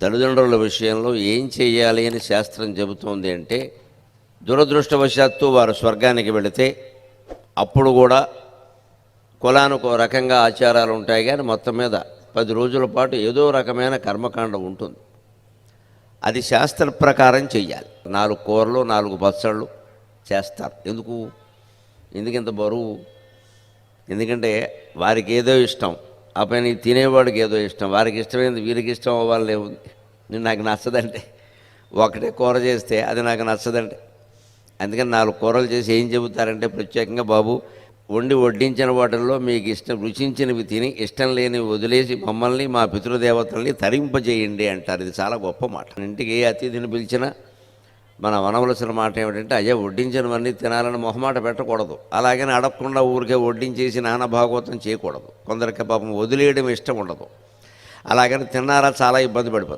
తల్లిదండ్రుల విషయంలో ఏం చేయాలి అని శాస్త్రం చెబుతోంది అంటే, దురదృష్టవశాత్తు వారు స్వర్గానికి వెళితే అప్పుడు కూడా కులానికి ఒక రకంగా ఆచారాలు ఉంటాయి, కానీ మొత్తం మీద 10 రోజుల పాటు ఏదో రకమైన కర్మకాండ ఉంటుంది. అది శాస్త్ర ప్రకారం చెయ్యాలి. 4 కూరలు 4 పచ్చళ్ళు చేస్తారు. ఎందుకింత బరువు? ఎందుకంటే వారికి ఏదో ఇష్టం, ఆ పైన తినేవాడికి ఏదో ఇష్టం, వారికి ఇష్టమైంది వీరికి ఇష్టం అవ్వాలనే ఉంది. నేను నాకు నచ్చదంటే, ఒకటే కూర చేస్తే అది నాకు నచ్చదంటే, అందుకని 4 కూరలు చేసి ఏం చెబుతారంటే ప్రత్యేకంగా, బాబు వడ్డించిన వాటిల్లో మీకు ఇష్టం రుచించినవి తిని ఇష్టం లేనివి వదిలేసి మమ్మల్ని మా పితృదేవతల్ని తరింపజేయండి అంటారు. ఇది చాలా గొప్ప మాట. ఇంటికి ఏ అతిథిని పిలిచినా మనం అనవలసిన మాట ఏమిటంటే, అయ్యా వడ్డించినవన్నీ తినాలని మొహమాట పెట్టకూడదు. అలాగని అడగకుండా ఊరికే వడ్డించేసి నానా భాగవతం చేయకూడదు. కొందరికి పాపం వదిలేయడం ఇష్టం ఉండదు. అలాగని తిన్నారా చాలా ఇబ్బంది పడిపోతుంది.